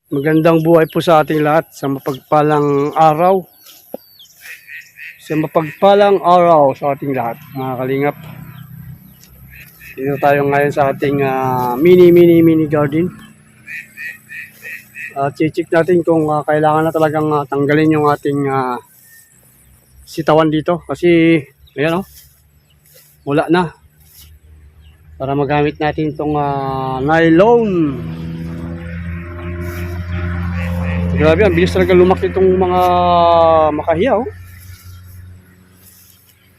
Magandang buhay po sa ating lahat sa mapagpalang araw. Sa mapagpalang araw sa ating lahat, mga kalingap. Dito tayo ngayon sa ating mini garden. Check natin kung kailangan na talagang tanggalin yung ating sitawan dito. Kasi, ayan wala na. Para magamit natin itong nylon. Grabe, ang bilis talaga lumaki itong mga makahiya,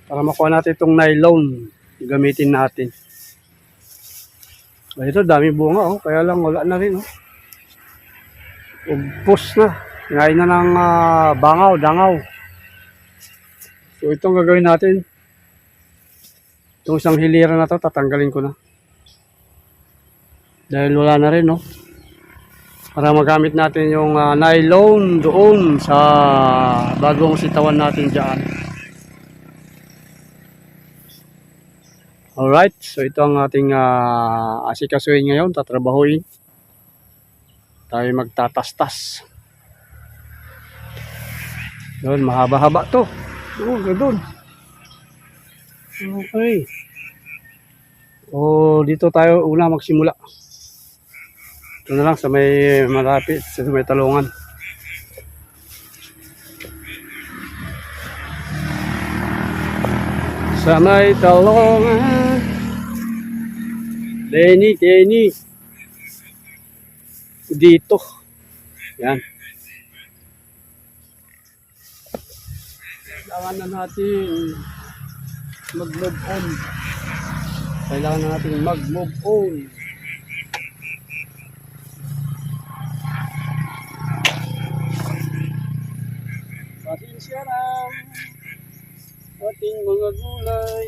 para makuha natin itong nylon, gamitin natin. Ito, dami bunga, kaya lang wala na rin. Ubos na. Ngayon na ng bangaw, dangaw. So, itong gagawin natin. Itong isang hilira na to, tatanggalin ko na. Dahil wala na rin, para magamit natin yung nylon doon sa bagong sitawan natin dyan. Alright, so ito ang ating asikasuhin ngayon, tatrabahuin. Tayo magtatastas. Yun, mahaba-haba to. Ganoon. Okay. Dito tayo una magsimula. Ito na lang sa may malapit, sa may talungan. Sa may talungan. Denny. Dito. Yan. Kailangan na natin mag-move on. Kailangan na natin mag-move on. Pasensya lang ating mga gulay.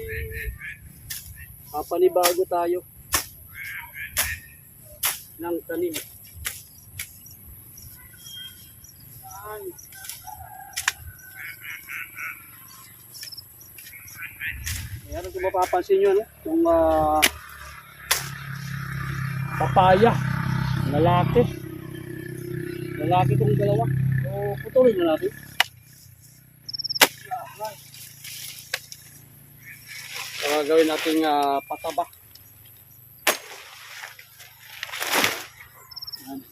Papanibago tayo ng tanim. Ayan, kung mapapansin nyo, itong papaya, lalaki itong dalawa. So, putulin na natin. Gawin nating pataba. Ayan.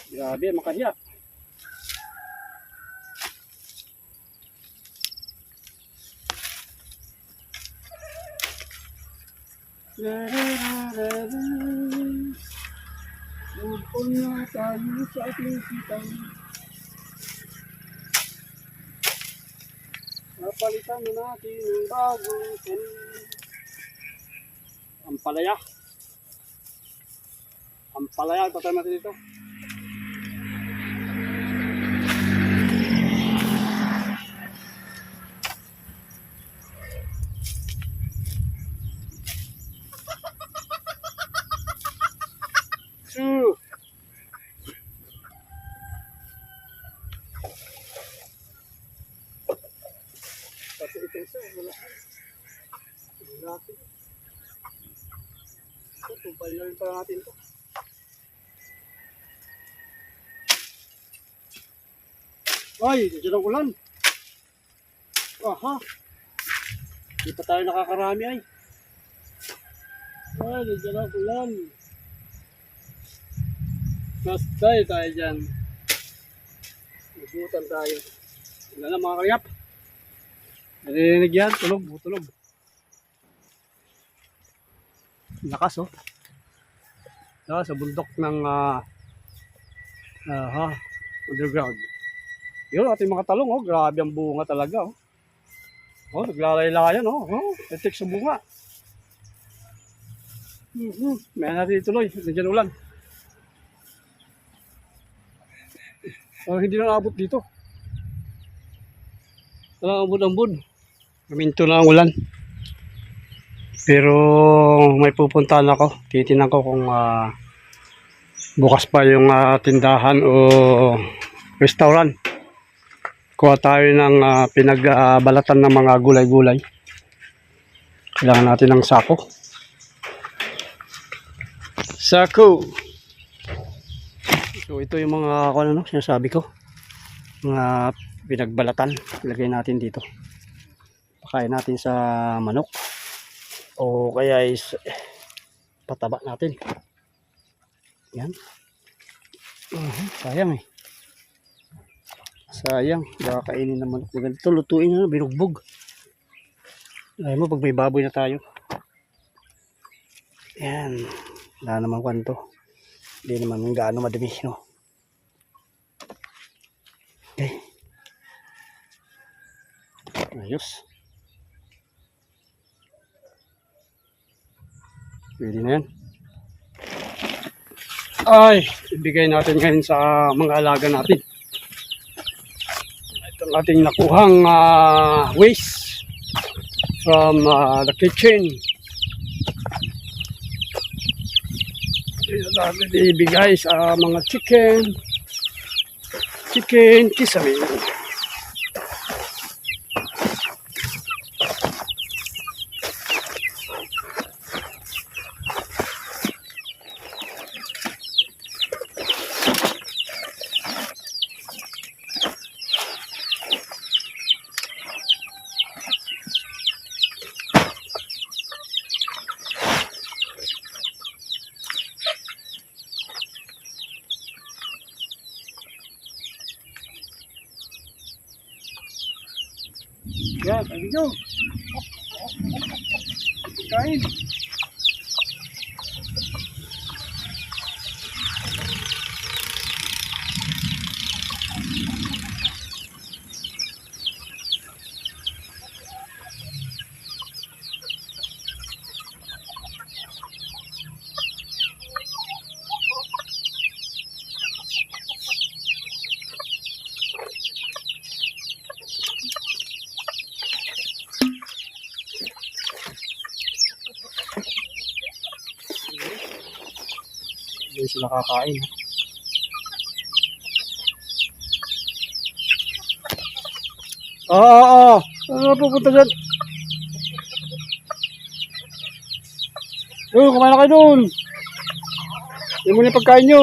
Grabe, makahiya. Upon na tayo sa ating sitang. Napalitan na natin ang bagong tanim. Ampalaya, tatay natin dito. Pati ito isa, wala natin. Tumpay na rin para natin ito. Ay, dyan ang ulan. Aha. Di pa tayo nakakarami ay. Ay, dyan ang ulan. Bastay tayo dyan. Mabutan tayo. Wala na mga karyap. Narinig yan, tulog. Lakas sa bundok ng underground. Yun, ating mga talong, grabe ang bunga talaga, naglalay-layan, etik sa bunga. May natin ituloy, nandiyan ulan. Hindi na naabot dito. Wala ambon-ambon. Minto na ang ulan. Pero may pupuntahan ako. Titinan ko kung bukas pa yung tindahan o restaurant. Kuha tayo ng pinagbalatan ng mga gulay-gulay. Kailangan natin ng sako. Sako! So ito yung mga ano, sinasabi ko. Mga pinagbalatan. Ilagay natin dito. Pakain natin sa manok. O kaya is pataba natin. Yan. Sayang eh. Sayang. Baka kainin ng manok. Maganda ito. Lutuin na. Binugbog. Alam mo pag may baboy na tayo. Yan. Wala naman kwanto. Hindi naman gaano madami. No? Okay. Ayos. Pwede na yan. Ay, ibigay natin ngayon sa mga alaga natin. Ito ang ating nakuhang waste from the kitchen. Ito natin ibigay sa mga chicken kisame. Yan, thank you. Kain. Hindi sila kakain. Ano pupunta dyan? Kumain na kayo doon. Yan muna yung pagkain nyo.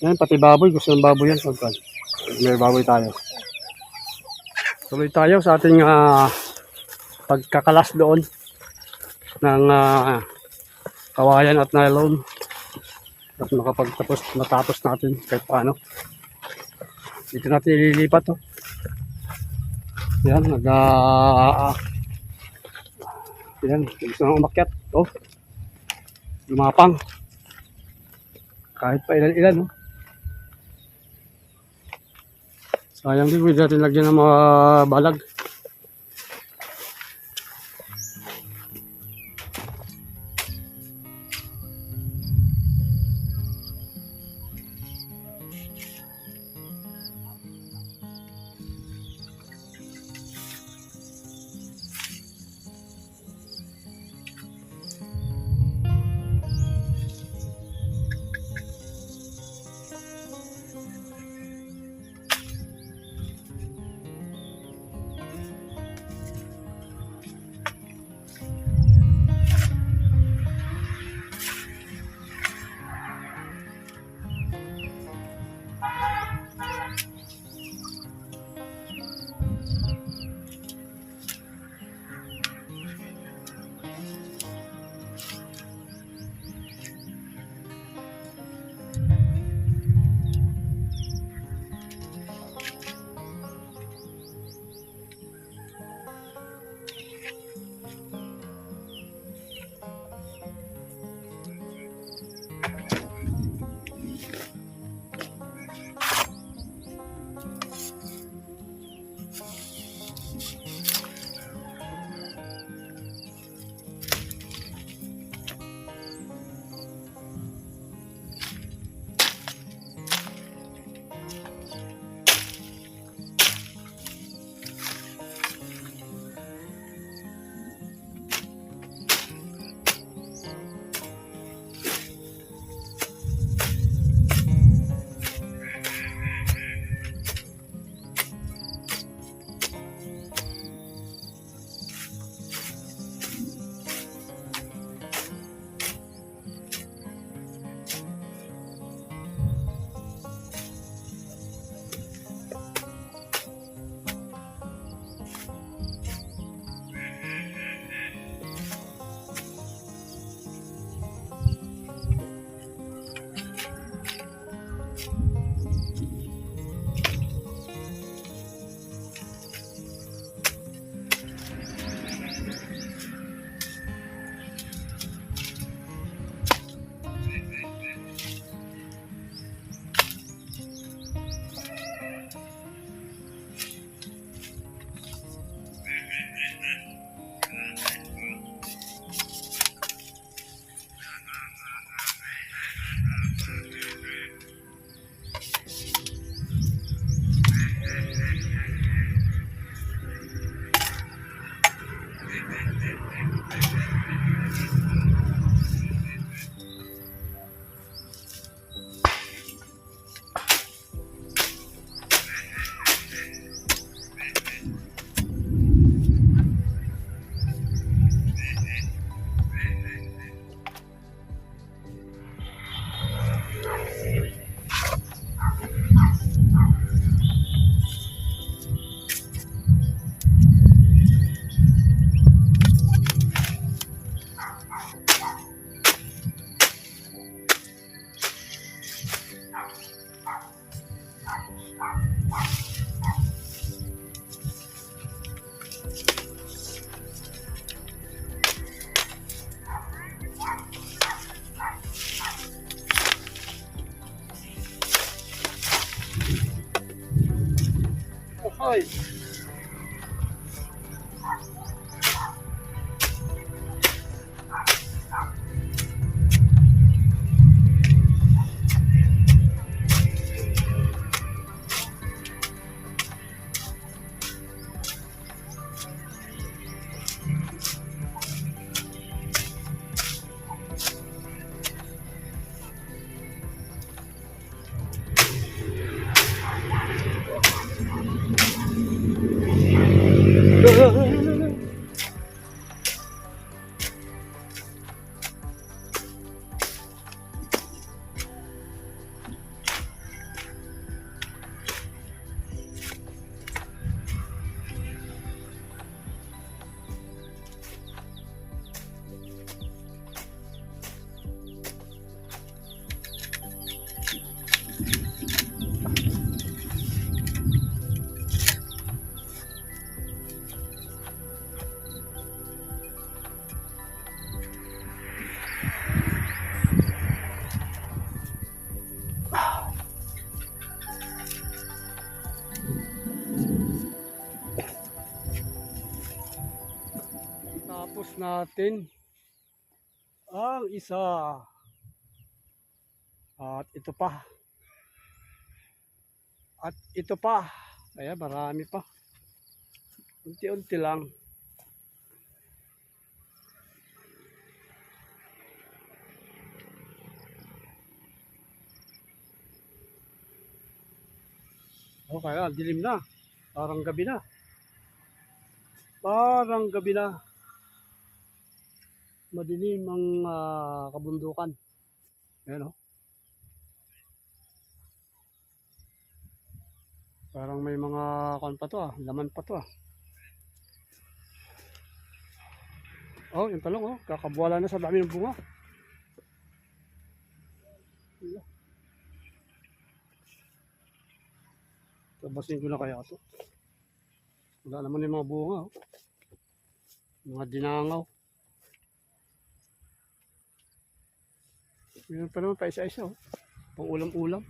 Yan, pati baboy. Gusto ng baboy yan. May baboy tayo. Tuloy tayo sa ating pagkakalas doon ng kawayan at nylon. At matapos natin kahit paano. Dito natin ililipat to. Yan, yan, gusto nang umakyat. Oh, lumapang. Kahit pa ilan-ilan. Oh. Sayang din, pwede natin lagyan ng mga balag. Hoy. Tapos natin ang isa. At ito pa. At ito pa. Kaya marami pa. Unti-unti lang. O kaya dilim na. Parang gabi na. Parang gabi na. Madilim ang kabundukan. Ayan o. Parang may mga kan pa to laman pa to Oh, yung talong kakabuwala na sa dami ng bunga. Tabasin ko na kaya ito. Wala naman yung mga bunga mga dinangaw. Meron pa naman pa isa-isa pang ulam-ulam.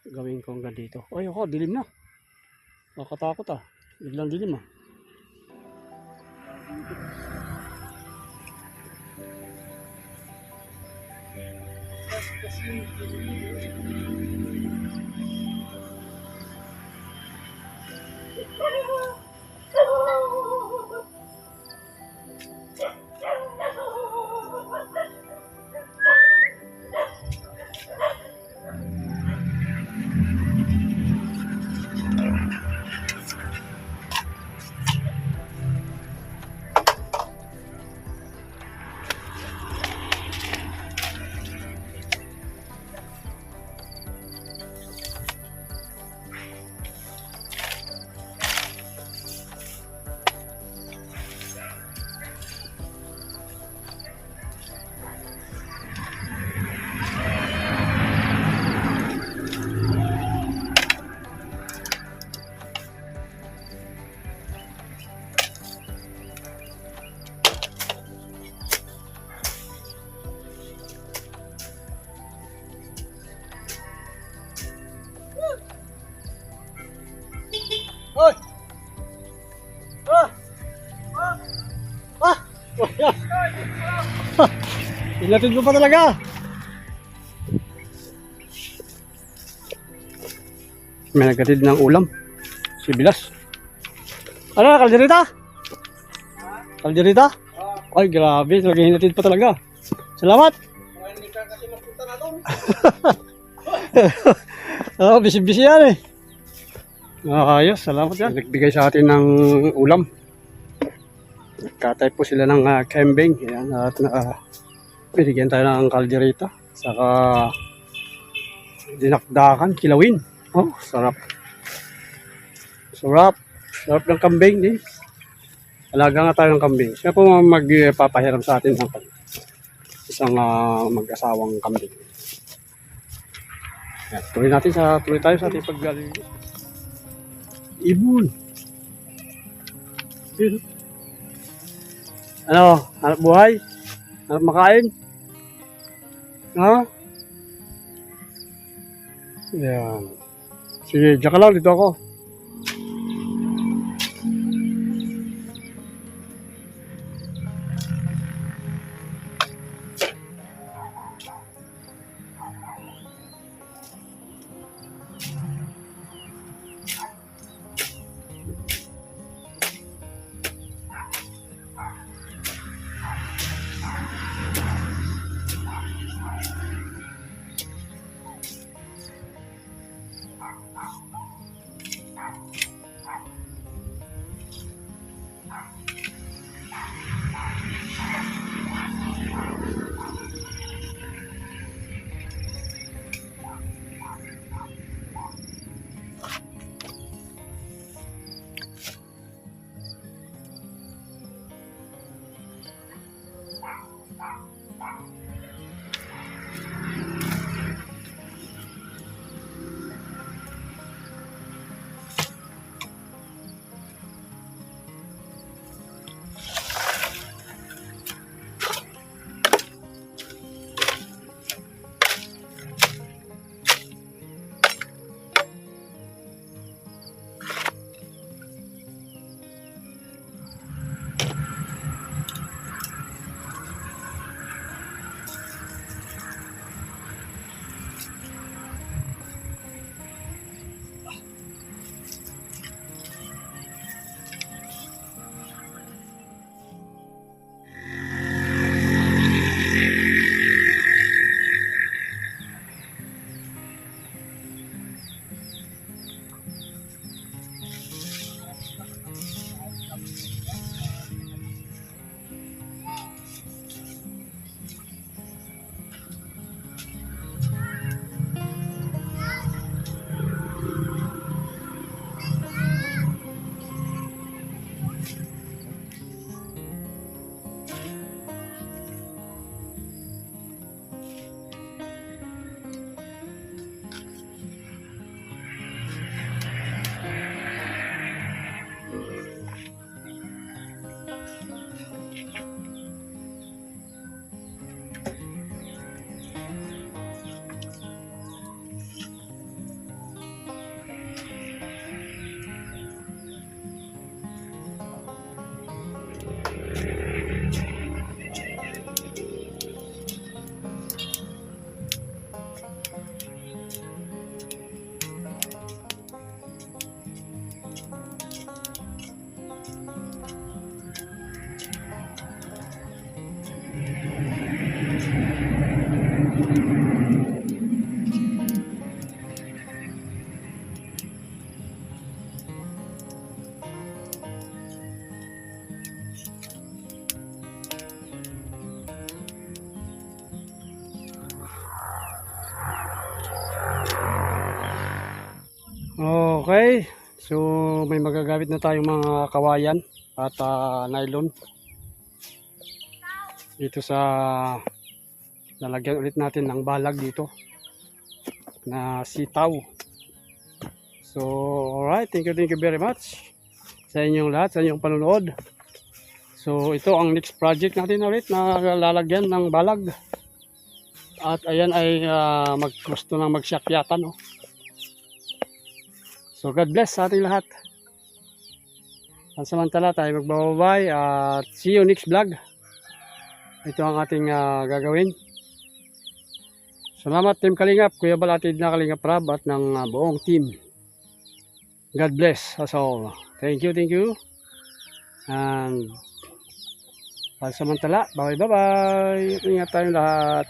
Gawin ko hanggang dito. Ay ako, dilim na. Nakatakot biglang dilim Hoy! Ilatid ko pa talaga. May nagkatid ng ulam. Si Bilas. Ano, kalderita? Kalderita? Ay, grabe. Talaga hinatid pa talaga. Salamat. Hindi ka kasi magpunta na doon. Busy-busy yan ayos, salamat yan. Nagbigay sa atin ng ulam. Katay po sila ng kembing. Ayan, at binigyan tayo ng kalderita. Saka dinakdakan, kilawin. Sarap. Sarap. Sarap ng kambing. Alaga nga tayo ng kambing. Siya po magpapahiram sa atin ng isang mag-asawang kambing. Yan, tuloy tayo sa ating paggaling. Ibon. Yun. Ano, hanap buhay? Hanap makain? Ha? Yan. Sige, diyan ka lang, dito ako. Okay, so may magagamit na tayong mga kawayan at nylon dito sa lalagyan ulit natin ng balag dito na sitaw. So alright, thank you very much sa inyong lahat, sa inyong panonood. So ito ang next project natin ulit na lalagyan ng balag. At ayan ay gusto nang magsakyatan, no? So God bless sa ating lahat. Pansamantala tayo magbababay at see you next vlog. Ito ang ating gagawin. Salamat Team Kalingap, Kuya Balatid na Kalingap Rab at ng buong team. God bless us all. Thank you. And pansamantala, bye-bye. Ingat tayong lahat.